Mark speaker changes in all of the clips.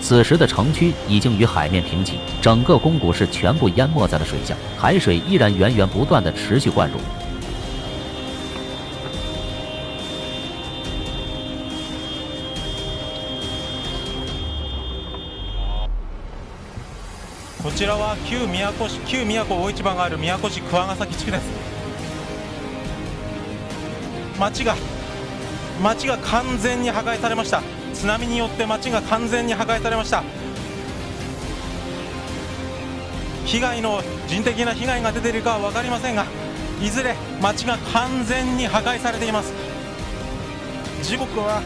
Speaker 1: 此时的城区已经与海面平齐，整个宫古市全部淹没在了水下，海水依然源源不断地持续灌入。
Speaker 2: こちらは旧宮古大市場がある宮古市桑ヶ崎地区です。町が完全に破壊されました。津波によって町が完全に破壊されました。人的な被害が出ているかは分かりませんが、いずれ町が完全に破壊されています。時刻は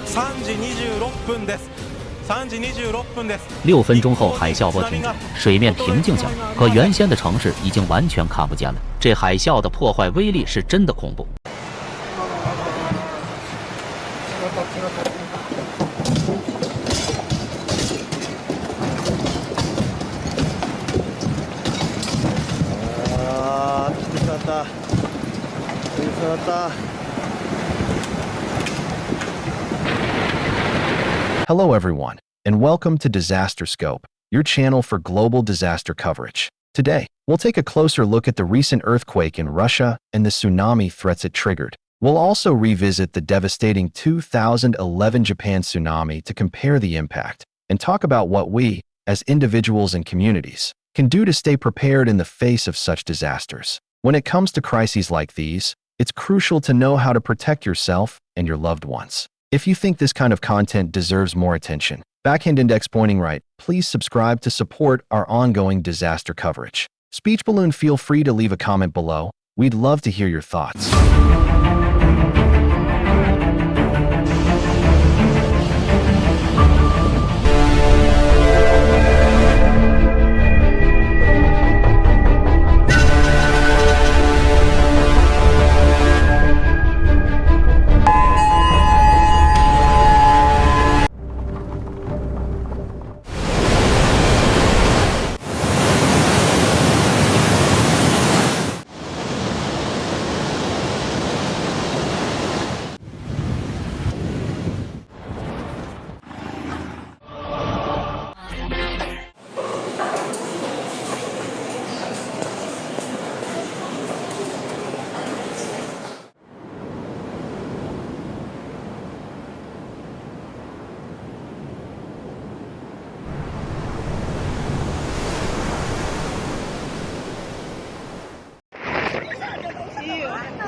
Speaker 2: 3時26分です。6
Speaker 1: 分钟后，海啸波停止，水面平静下来。可原先的城市已经完全看不见了。这海啸的破坏威力是真的恐怖。
Speaker 3: 来てしまった。来てしまった。Hello everyone, and welcome to Disaster Scope, your channel for global disaster coverage. Today, we'll take a closer look at the recent earthquake in Russia and the tsunami threats it triggered. We'll also revisit the devastating 2011 Japan tsunami to compare the impact, and talk about what we, as individuals and communities, can do to stay prepared in the face of such disasters. When it comes to crises like these, it's crucial to know how to protect yourself and your loved ones. If you think this kind of content deserves more attention, backhand index pointing right, please subscribe to support our ongoing disaster coverage. Speech Balloon, feel free to leave a comment below. We'd love to hear your thoughts.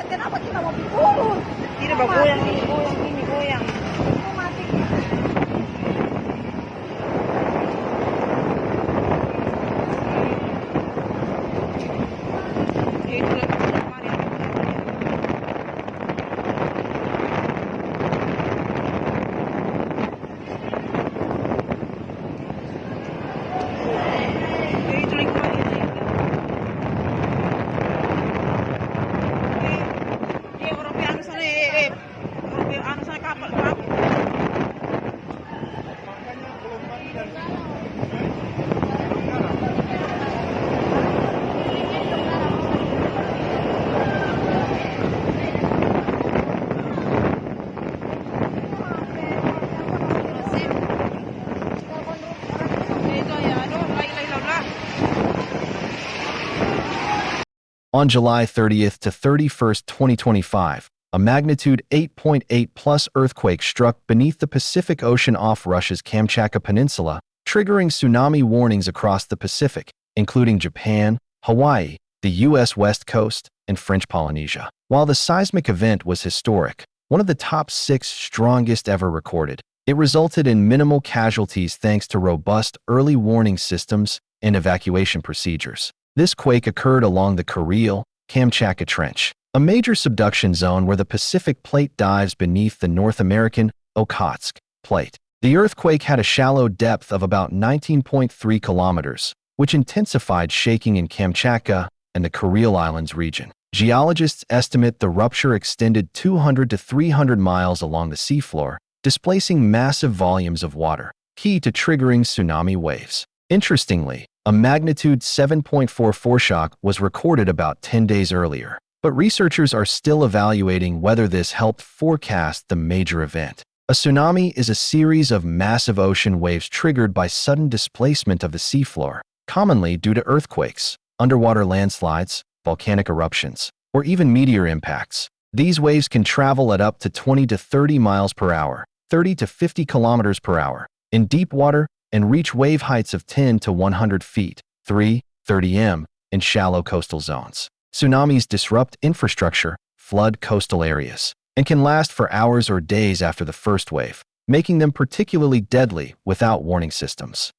Speaker 4: Kenapa kita mau turun? Ini goyang ini, goyang. Mati.
Speaker 3: On July 30th to 31st, 2025, a magnitude 8.8 plus earthquake struck beneath the Pacific Ocean off Russia's Kamchatka Peninsula, triggering tsunami warnings across the Pacific, including Japan, Hawaii, the U.S. West Coast, and French Polynesia. While the seismic event was historic, one of the top 6 strongest ever recorded, it resulted in minimal casualties thanks to robust early warning systems and evacuation procedures. This quake occurred along the Kamchatka Trench, a major subduction zone where the Pacific Plate dives beneath the North American Okhotsk Plate. The earthquake had a shallow depth of about 19.3 kilometers, which intensified shaking in Kamchatka and the Kuril Islands region. Geologists estimate the rupture extended 200 to 300 miles along the seafloor, displacing massive volumes of water, key to triggering tsunami waves. Interestingly, a magnitude 7.4 shock was recorded about 10 days earlier, but researchers are still evaluating whether this helped forecast the major event. A tsunami is a series of massive ocean waves triggered by sudden displacement of the seafloor, commonly due to earthquakes, underwater landslides, volcanic eruptions, or even meteor impacts. These waves can travel at up to 20 to 30 miles per hour, 30 to 50 kilometers per hour, in deep water and reach wave heights of 10 to 100 feet, 30 m, in shallow coastal zones. Tsunamis disrupt infrastructure, flood coastal areas, and can last for hours or days after the first wave, making them particularly deadly without warning systems.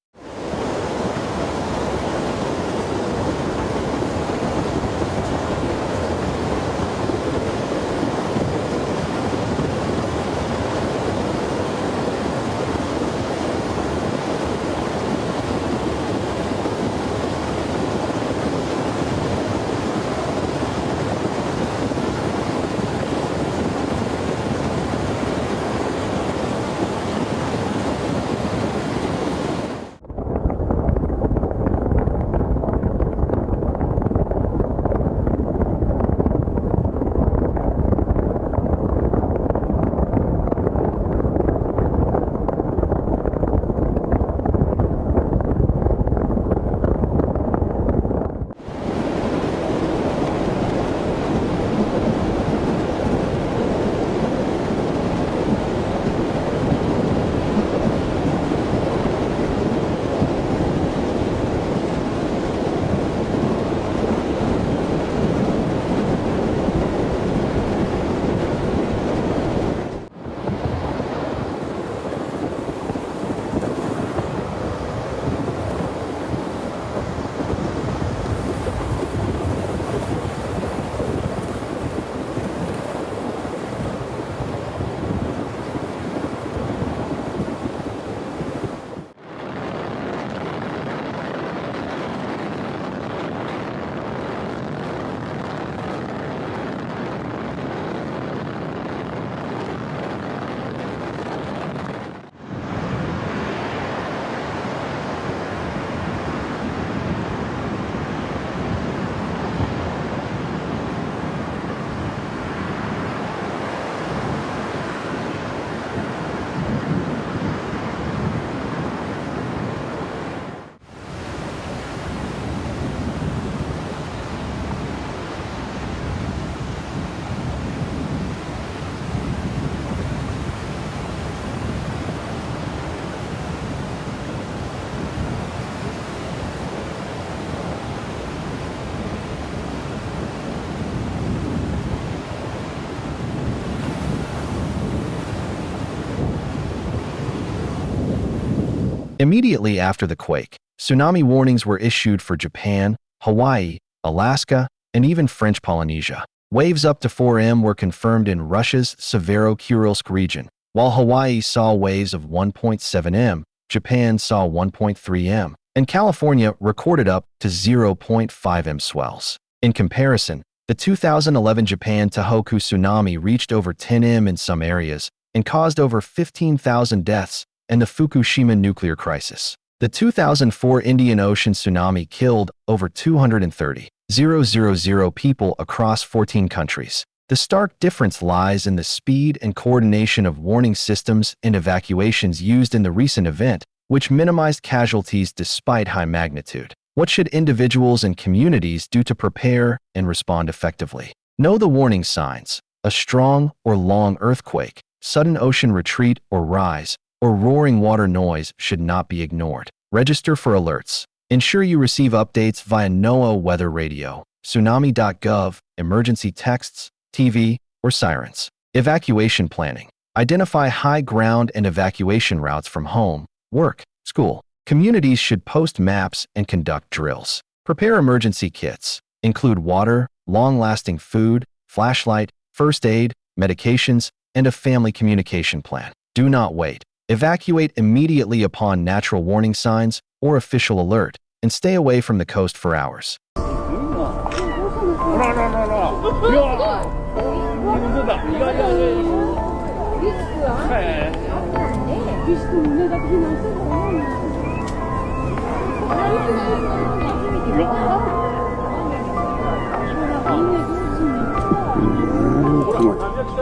Speaker 3: Immediately after the quake, tsunami warnings were issued for Japan, Hawaii, Alaska, and even French Polynesia. Waves up to 4 m were confirmed in Russia's Severo-Kurilsk region, while Hawaii saw waves of 1.7 m, Japan saw 1.3 m, and California recorded up to 0.5 m swells. In comparison, the 2011 Japan Tohoku tsunami reached over 10 m in some areas and caused over 15,000 deaths, and the Fukushima nuclear crisis. The 2004 Indian Ocean tsunami killed over 230,000 people across 14 countries. The stark difference lies in the speed and coordination of warning systems and evacuations used in the recent event, which minimized casualties despite high magnitude. What should individuals and communities do to prepare and respond effectively? Know the warning signs: a strong or long earthquake, sudden ocean retreat or rise, or roaring water noise should not be ignored. Register for alerts. Ensure you receive updates via NOAA weather radio, tsunami.gov, emergency texts, TV, or sirens. Evacuation planning. Identify high ground and evacuation routes from home, work, school. Communities should post maps and conduct drills. Prepare emergency kits. Include water, long-lasting food, flashlight, first aid, medications, and a family communication plan. Do not wait. Evacuate immediately upon natural warning signs or official alert, and stay away from the coast for hours.
Speaker 5: Come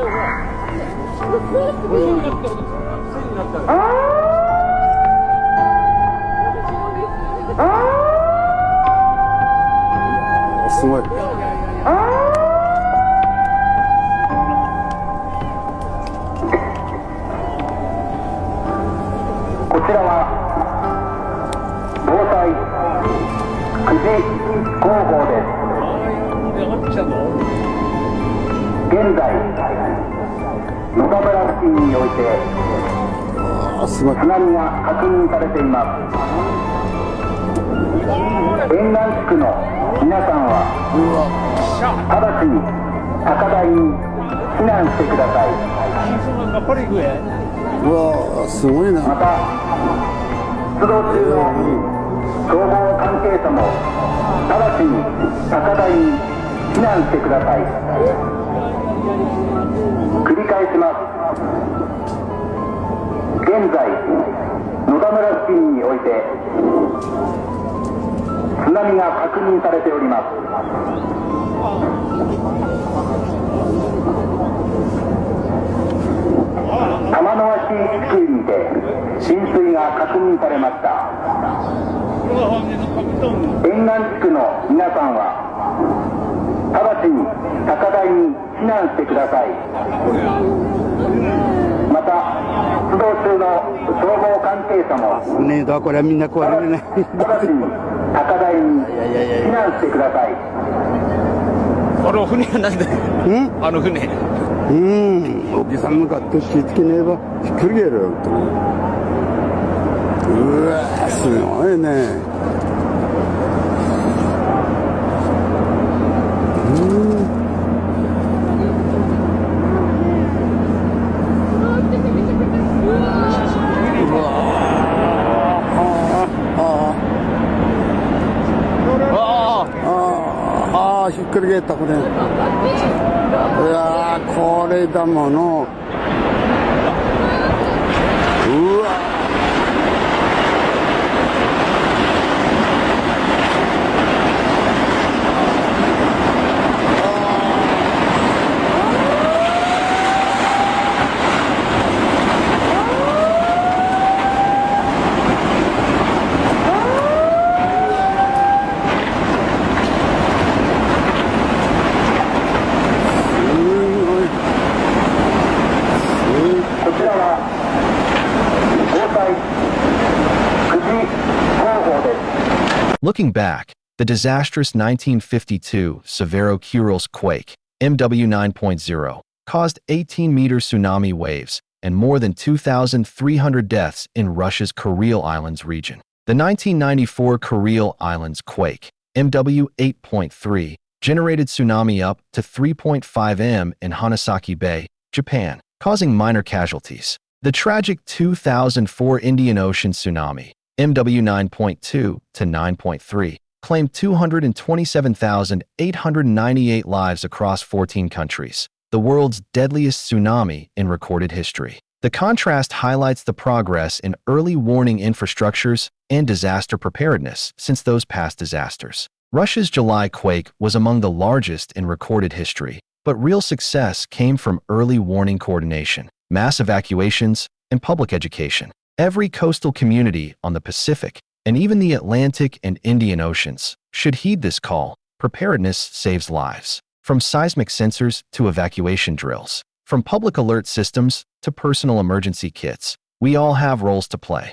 Speaker 5: on. すごい。
Speaker 6: こちらは防災9時広報です。現在野田村付近において津波が確認されています。沿岸地区の皆さんは直ちに高台に避難してください。
Speaker 5: うわすごいな。
Speaker 6: また出動中の消防関係者も直ちに高台に避難してください。繰り返します。現在野田村付近において津波が確認されております。玉の脇地区にて浸水が確認されました。沿岸地区の皆さんは直ちに高台に避難してください。また出動中の消防関係者も
Speaker 5: ねえだこれはみんな壊れない。
Speaker 6: 直ちに高台に避難してください。
Speaker 7: あの船はなんだよ。あの船。
Speaker 5: おじさんもガッと気付けねえばひっくり返るよ。うわすごいね。ひっくり返ったこれ。いやこれだもの。うわ
Speaker 3: Looking back, the disastrous 1952 Severo-Kurils quake, MW 9.0, caused 18-meter tsunami waves and more than 2,300 deaths in Russia's Kuril Islands region. The 1994 Kuril Islands quake, MW 8.3, generated tsunami up to 3.5 m in Hanasaki Bay, Japan, causing minor casualties. The tragic 2004 Indian Ocean tsunami, MW 9.2 to 9.3, claimed 227,898 lives across 14 countries, the world's deadliest tsunami in recorded history. The contrast highlights the progress in early warning infrastructures and disaster preparedness since those past disasters. Russia's July quake was among the largest in recorded history, but real success came from early warning coordination, mass evacuations, and public education. Every coastal community on the Pacific, and even the Atlantic and Indian Oceans, should heed this call. Preparedness saves lives. From seismic sensors to evacuation drills, from public alert systems to personal emergency kits, we all have roles to play.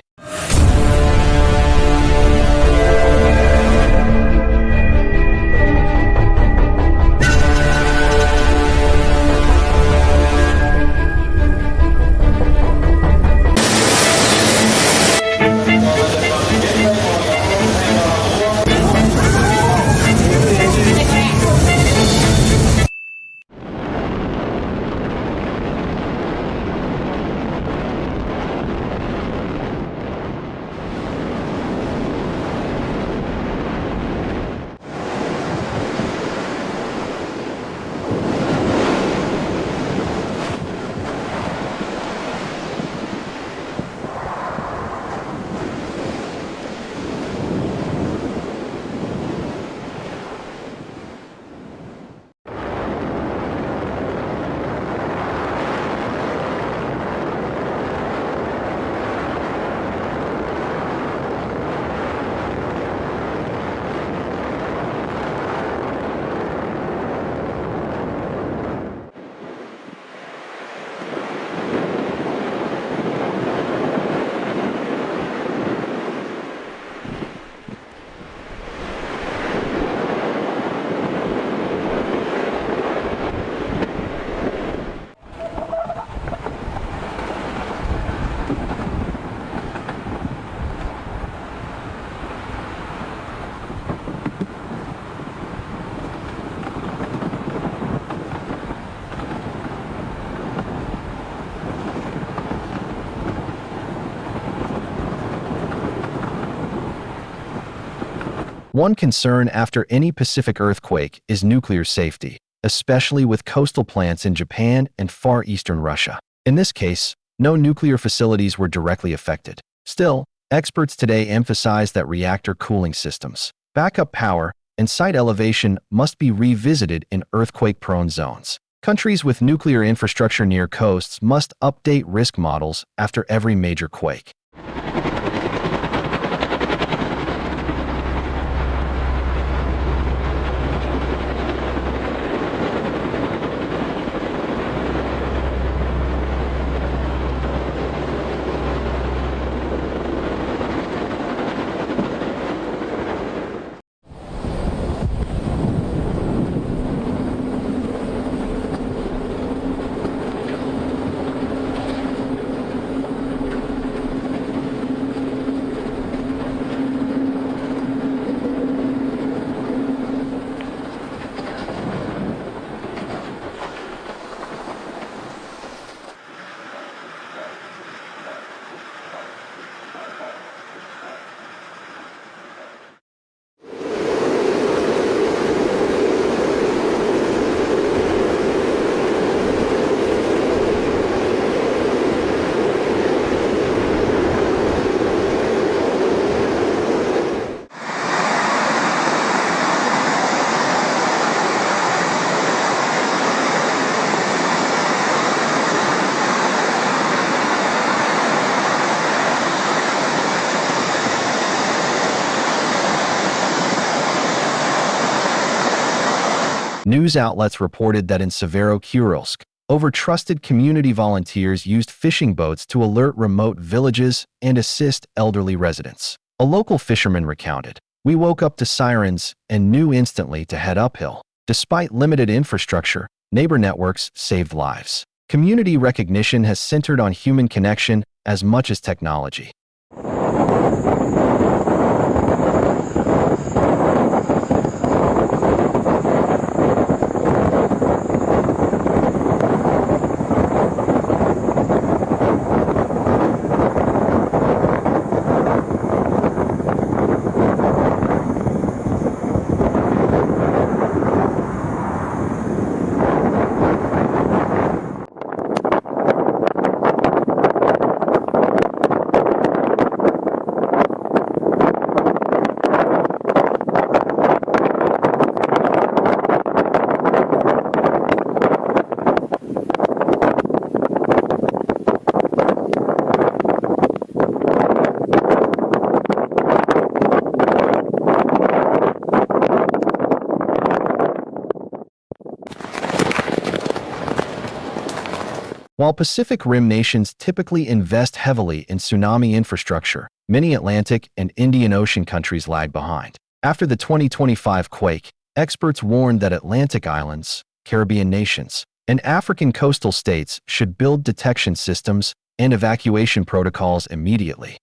Speaker 3: One concern after any Pacific earthquake is nuclear safety, especially with coastal plants in Japan and far eastern Russia. In this case, no nuclear facilities were directly affected. Still, experts today emphasize that reactor cooling systems, backup power, and site elevation must be revisited in earthquake-prone zones. Countries with nuclear infrastructure near coasts must update risk models after every major quake. News outlets reported that in Severokurilsk, over-trusted community volunteers used fishing boats to alert remote villages and assist elderly residents. A local fisherman recounted, "We woke up to sirens and knew instantly to head uphill. Despite limited infrastructure, neighbor networks saved lives." Community recognition has centered on human connection as much as technology. While Pacific Rim nations typically invest heavily in tsunami infrastructure, many Atlantic and Indian Ocean countries lag behind. After the 2025 quake, experts warned that Atlantic islands, Caribbean nations, and African coastal states should build detection systems and evacuation protocols immediately.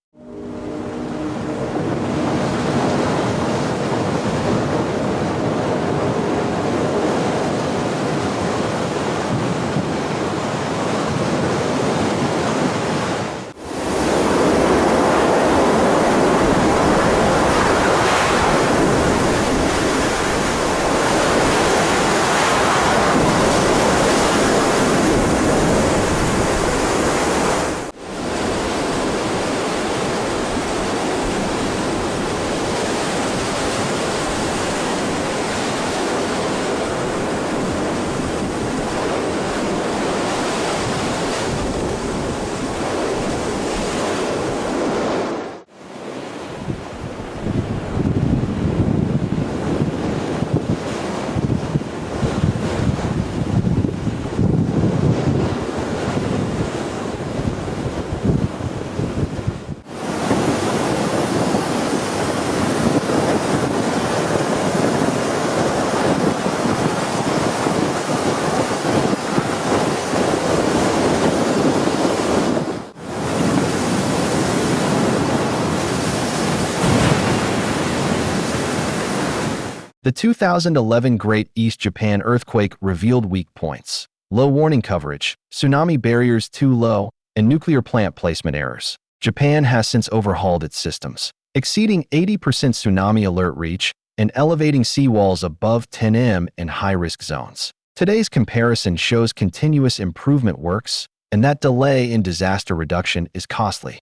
Speaker 3: The 2011 Great East Japan earthquake revealed weak points: low warning coverage, tsunami barriers too low, and nuclear plant placement errors. Japan has since overhauled its systems, exceeding 80% tsunami alert reach and elevating seawalls above 10 m in high-risk zones. Today's comparison shows continuous improvement works, and that delay in disaster reduction is costly.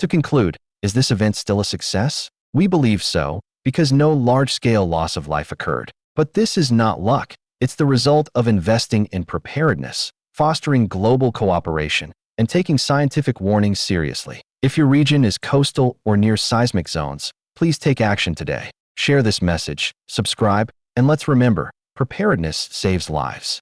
Speaker 3: To conclude, is this event still a success? We believe so, because no large-scale loss of life occurred. But this is not luck. It's the result of investing in preparedness, fostering global cooperation, and taking scientific warnings seriously. If your region is coastal or near seismic zones, please take action today. Share this message, subscribe, and let's remember, preparedness saves lives.